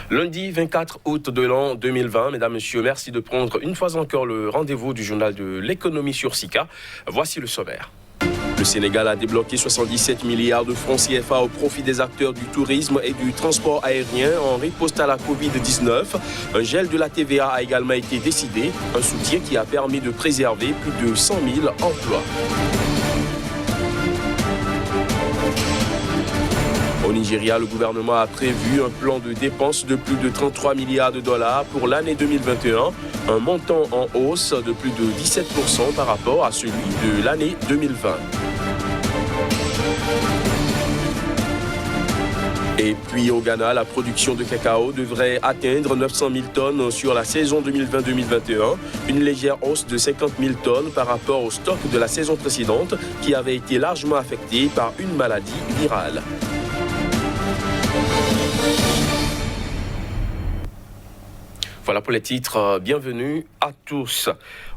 Lundi 24 août de l'an 2020, mesdames, messieurs, merci de prendre une fois encore le rendez-vous du journal de l'économie sur SICA. Voici le sommaire. Le Sénégal a débloqué 77 milliards de francs CFA au profit des acteurs du tourisme et du transport aérien en riposte à la Covid-19. Un gel de la TVA a également été décidé, un soutien qui a permis de préserver plus de 100 000 emplois. Au Nigeria, le gouvernement a prévu un plan de dépenses de plus de 33 milliards de dollars pour l'année 2021, un montant en hausse de plus de 17% par rapport à celui de l'année 2020. Et puis au Ghana, la production de cacao devrait atteindre 900 000 tonnes sur la saison 2020-2021, une légère hausse de 50 000 tonnes par rapport au stock de la saison précédente qui avait été largement affecté par une maladie virale. Voilà pour les titres. Bienvenue à tous.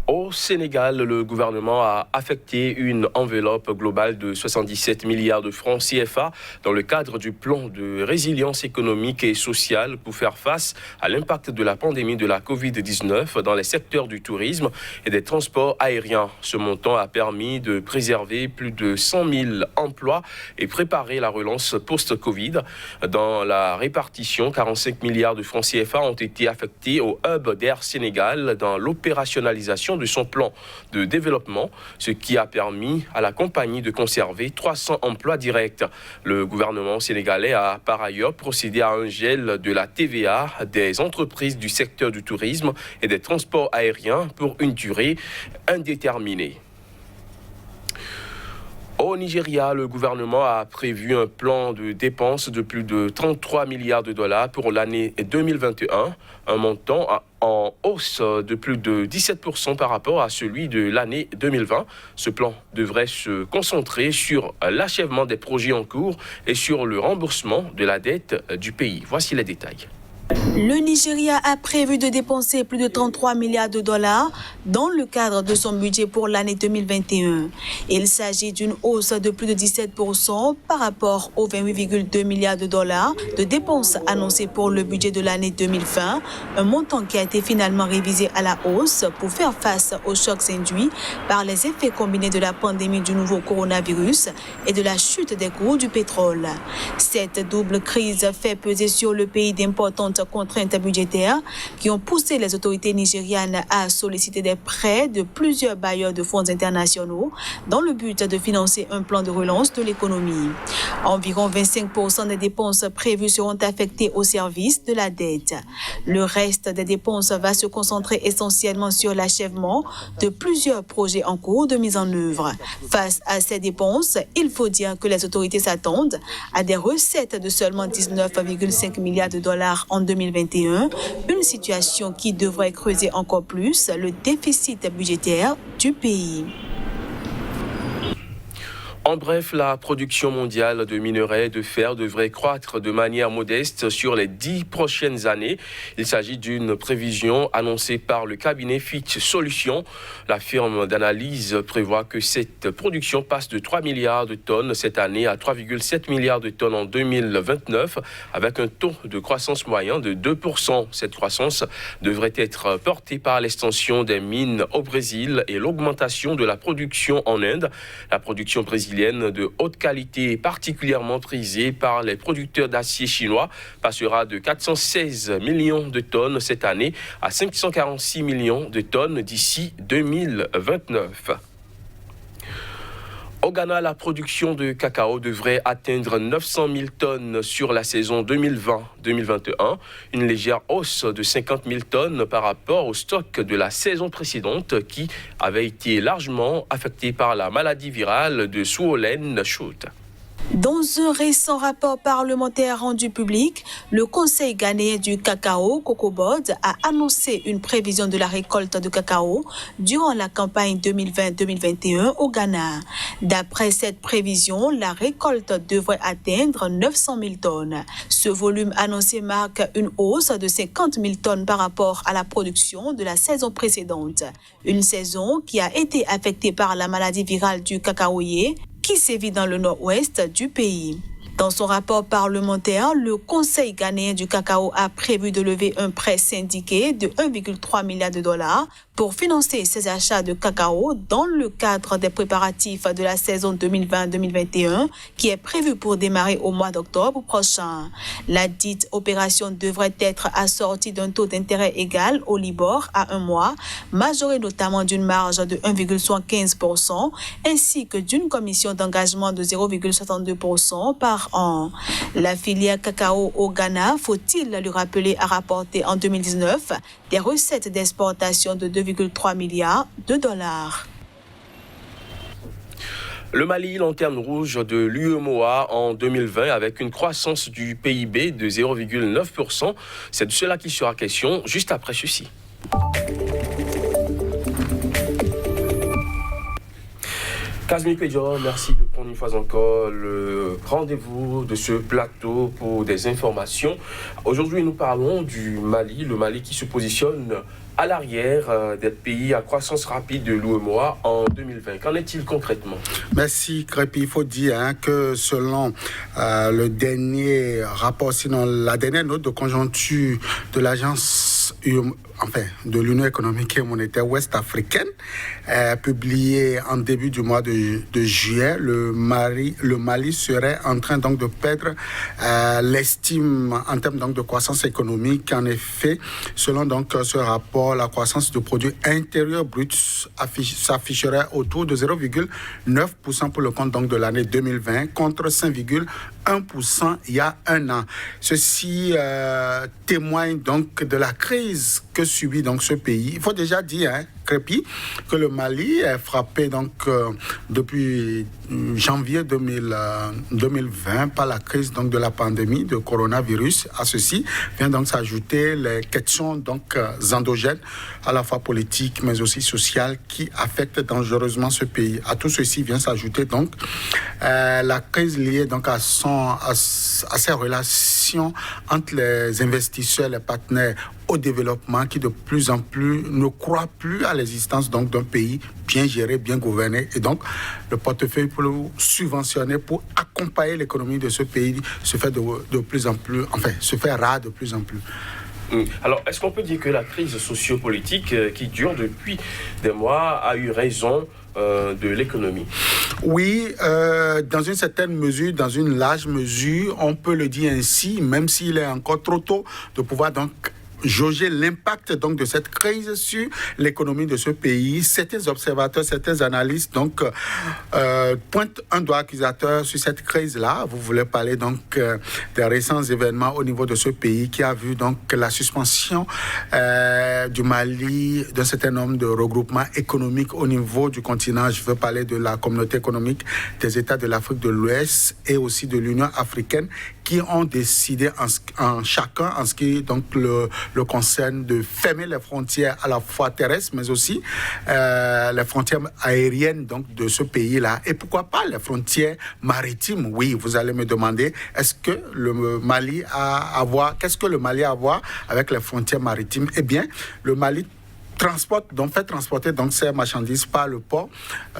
Au Sénégal, le gouvernement a affecté une enveloppe globale de 77 milliards de francs CFA dans le cadre du plan de résilience économique et sociale pour faire face à l'impact de la pandémie de la Covid-19 dans les secteurs du tourisme et des transports aériens. Ce montant a permis de préserver plus de 100 000 emplois et préparer la relance post-Covid. Dans la répartition, 45 milliards de francs CFA ont été affectés au hub d'Air Sénégal dans l'opérationnalisation de son plan de développement, ce qui a permis à la compagnie de conserver 300 emplois directs. Le gouvernement sénégalais a par ailleurs procédé à un gel de la TVA des entreprises du secteur du tourisme et des transports aériens pour une durée indéterminée. Au Nigeria, le gouvernement a prévu un plan de dépenses de plus de 33 milliards de dollars pour l'année 2021, un montant en hausse de plus de 17% par rapport à celui de l'année 2020. Ce plan devrait se concentrer sur l'achèvement des projets en cours et sur le remboursement de la dette du pays. Voici les détails. Le Nigeria a prévu de dépenser plus de 33 milliards de dollars dans le cadre de son budget pour l'année 2021. Il s'agit d'une hausse de plus de 17% par rapport aux 28,2 milliards de dollars de dépenses annoncées pour le budget de l'année 2020, un montant qui a été finalement révisé à la hausse pour faire face aux chocs induits par les effets combinés de la pandémie du nouveau coronavirus et de la chute des cours du pétrole. Cette double crise fait peser sur le pays d'importantes contraintes budgétaires qui ont poussé les autorités nigérianes à solliciter des prêts de plusieurs bailleurs de fonds internationaux dans le but de financer un plan de relance de l'économie. Environ 25% des dépenses prévues seront affectées au service de la dette. Le reste des dépenses va se concentrer essentiellement sur l'achèvement de plusieurs projets en cours de mise en œuvre. Face à ces dépenses, il faut dire que les autorités s'attendent à des recettes de seulement 19,5 milliards de dollars en 2021, une situation qui devrait creuser encore plus le déficit budgétaire du pays. En bref, la production mondiale de minerais de fer devrait croître de manière modeste sur les 10 prochaines années. Il s'agit d'une prévision annoncée par le cabinet Fitch Solutions. La firme d'analyse prévoit que cette production passe de 3 milliards de tonnes cette année à 3,7 milliards de tonnes en 2029, avec un taux de croissance moyen de 2%. Cette croissance devrait être portée par l'extension des mines au Brésil et l'augmentation de la production en Inde. La production brésilienne de haute qualité particulièrement prisée par les producteurs d'acier chinois passera de 416 millions de tonnes cette année à 546 millions de tonnes d'ici 2029. Au Ghana, la production de cacao devrait atteindre 900 000 tonnes sur la saison 2020-2021, une légère hausse de 50 000 tonnes par rapport au stock de la saison précédente qui avait été largement affecté par la maladie virale de Swollen Shoot. Dans un récent rapport parlementaire rendu public, le Conseil ghanéen du cacao, Cocoa Board, a annoncé une prévision de la récolte de cacao durant la campagne 2020-2021 au Ghana. D'après cette prévision, la récolte devrait atteindre 900 000 tonnes. Ce volume annoncé marque une hausse de 50 000 tonnes par rapport à la production de la saison précédente. Une saison qui a été affectée par la maladie virale du cacaoyer, qui sévit dans le nord-ouest du pays. Dans son rapport parlementaire, le Conseil ghanéen du cacao a prévu de lever un prêt syndiqué de 1,3 milliard de dollars pour financer ses achats de cacao dans le cadre des préparatifs de la saison 2020-2021 qui est prévue pour démarrer au mois d'octobre prochain. La dite opération devrait être assortie d'un taux d'intérêt égal au Libor à un mois, majoré notamment d'une marge de 1,75% ainsi que d'une commission d'engagement de 0,62% par an. La filière cacao au Ghana, faut-il le rappeler, a rapporté en 2019 des recettes d'exportation de 2,3 milliards de dollars. Le Mali, lanterne rouge de l'UEMOA en 2020 avec une croissance du PIB de 0,9%. C'est de cela qui sera question juste après ceci. Kazmi Pedjo, merci de prendre une fois encore le rendez-vous de ce plateau pour des informations. Aujourd'hui, nous parlons du Mali, le Mali qui se positionne à l'arrière des pays à croissance rapide de l'UEMOA en 2020. Qu'en est-il concrètement? Merci, Crépi. Il faut dire que selon le dernier rapport, sinon la dernière note de conjoncture de l'agence de l'Union économique et monétaire ouest-africaine, publiée en début du mois de juillet, le Mali serait en train donc de perdre l'estime en termes donc de croissance économique. En effet, selon donc ce rapport, la croissance du produit intérieur brut s'afficherait autour de 0,9% pour le compte donc de l'année 2020 contre 5,1% il y a un an. Ceci témoigne donc de la crise que subit donc ce pays. Il faut déjà dire, Crépi, que le Mali est frappé donc depuis janvier 2020 par la crise donc de la pandémie de coronavirus. À ceci vient donc s'ajouter les questions donc endogènes, à la fois politiques mais aussi sociales, qui affectent dangereusement ce pays. À tout ceci vient s'ajouter donc la crise liée donc à ces relations entre les investisseurs, les partenaires au développement, qui de plus en plus ne croient plus à l'existence donc d'un pays bien géré, bien gouverné, et donc le portefeuille pour le subventionner, pour accompagner l'économie de ce pays se fait de plus en plus, se fait rare de plus en plus. Alors, est-ce qu'on peut dire que la crise sociopolitique qui dure depuis des mois a eu raison de l'économie? Oui, dans une certaine mesure, dans une large mesure, on peut le dire ainsi, même s'il est encore trop tôt de pouvoir donc jauger l'impact donc de cette crise sur l'économie de ce pays. Certains observateurs, certains analystes donc pointent un doigt accusateur sur cette crise-là. Vous voulez parler donc des récents événements au niveau de ce pays qui a vu donc la suspension du Mali d'un certain nombre de regroupements économiques au niveau du continent. Je veux parler de la communauté économique des États de l'Afrique de l'Ouest et aussi de l'Union africaine, qui ont décidé en chacun, en ce qui donc le concerne, de fermer les frontières à la fois terrestres, mais aussi les frontières aériennes donc de ce pays-là. Et pourquoi pas les frontières maritimes? Oui, vous allez me demander, qu'est-ce que le Mali a à voir avec les frontières maritimes? Eh bien, le Mali fait transporter donc ces marchandises par le port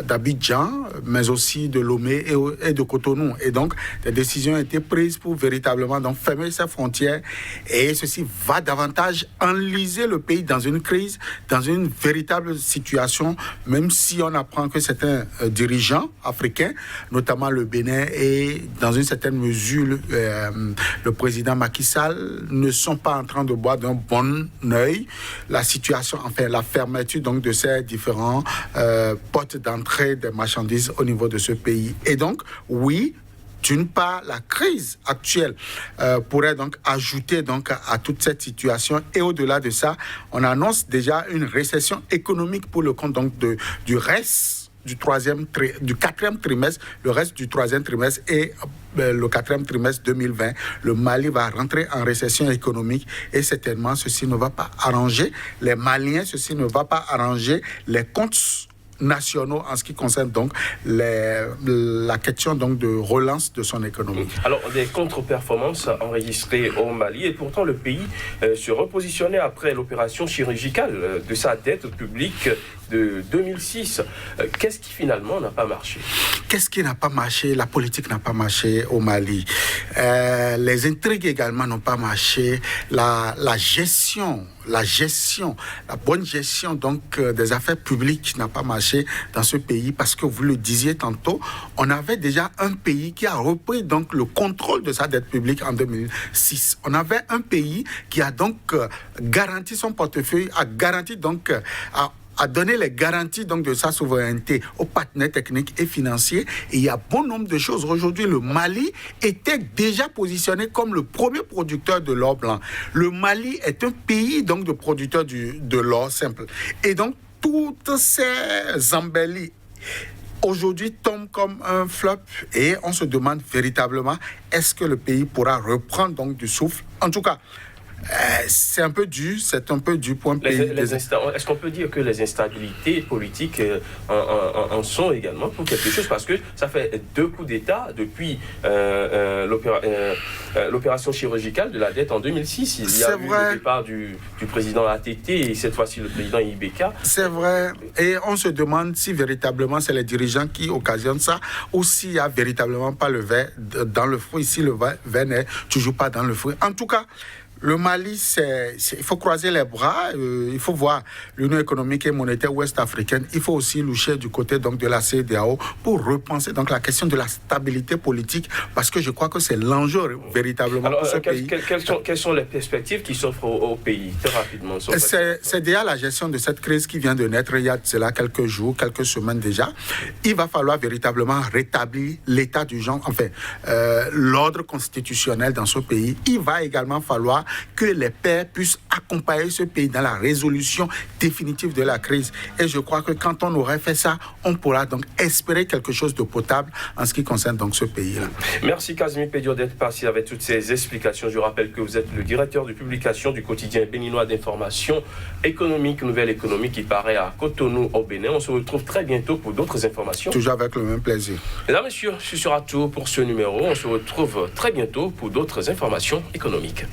d'Abidjan, mais aussi de Lomé et de Cotonou. Et donc, des décisions ont été prises pour véritablement donc fermer ces frontières. Et ceci va davantage enliser le pays dans une crise, dans une véritable situation, même si on apprend que certains dirigeants africains, notamment le Bénin et dans une certaine mesure le président Macky Sall, ne sont pas en train de boire d'un bon œil la situation, la fermeture donc de ces différents portes d'entrée des marchandises au niveau de ce pays. Et donc, oui, d'une part, la crise actuelle pourrait donc ajouter donc à toute cette situation. Et au-delà de ça, on annonce déjà une récession économique pour le compte donc du reste du quatrième trimestre, le reste du troisième trimestre et le quatrième trimestre 2020, le Mali va rentrer en récession économique et certainement ceci ne va pas arranger les Maliens, ceci ne va pas arranger les comptes nationaux en ce qui concerne donc la question donc de relance de son économie. Alors, des contre-performances enregistrées au Mali et pourtant le pays se repositionnait après l'opération chirurgicale de sa dette publique de 2006. Qu'est-ce qui finalement n'a pas marché? Qu'est-ce qui n'a pas marché? La politique n'a pas marché au Mali. Les intrigues également n'ont pas marché. La bonne gestion donc des affaires publiques n'a pas marché dans ce pays parce que vous le disiez tantôt, on avait déjà un pays qui a repris donc le contrôle de sa dette publique en 2006. On avait un pays qui a donc garanti son portefeuille, a garanti donc a donné les garanties donc de sa souveraineté aux partenaires techniques et financiers. Et il y a bon nombre de choses. Aujourd'hui, le Mali était déjà positionné comme le premier producteur de l'or blanc. Le Mali est un pays donc de producteurs de l'or simple. Et donc, toutes ces embellies aujourd'hui tombent comme un flop et on se demande véritablement est-ce que le pays pourra reprendre donc du souffle. En tout cas, c'est un peu dur pour un pays. Est-ce qu'on peut dire que les instabilités politiques en sont également pour quelque chose? Parce que ça fait 2 coups d'État depuis l'opération chirurgicale de la dette en 2006. Il y a eu le départ du président ATT et cette fois-ci le président Ibeka. C'est vrai. Et on se demande si véritablement c'est les dirigeants qui occasionnent ça ou s'il n'y a véritablement pas le verre dans le fruit. Ici, le verre n'est toujours pas dans le fruit. En tout cas, le Mali, il faut croiser les bras, il faut voir l'Union économique et monétaire ouest-africaine, il faut aussi loucher du côté donc, de la CEDEAO pour repenser donc, la question de la stabilité politique, parce que je crois que c'est l'enjeu véritablement pour ce pays. Quelles sont les perspectives qui s'offrent au pays, très rapidement? C'est déjà la gestion de cette crise qui vient de naître il y a cela quelques jours, quelques semaines déjà. Il va falloir véritablement rétablir l'état d'urgence, enfin, l'ordre constitutionnel dans ce pays. Il va également falloir que les pairs puissent accompagner ce pays dans la résolution définitive de la crise. Et je crois que quand on aurait fait ça, on pourra donc espérer quelque chose de potable en ce qui concerne donc ce pays-là. Merci Casimir Pédio d'être passé avec toutes ces explications. Je rappelle que vous êtes le directeur de publication du quotidien béninois d'information économique, Nouvelle Économie, qui paraît à Cotonou au Bénin. On se retrouve très bientôt pour d'autres informations. Toujours avec le même plaisir. Mesdames, Messieurs, ce sera tout pour ce numéro. On se retrouve très bientôt pour d'autres informations économiques.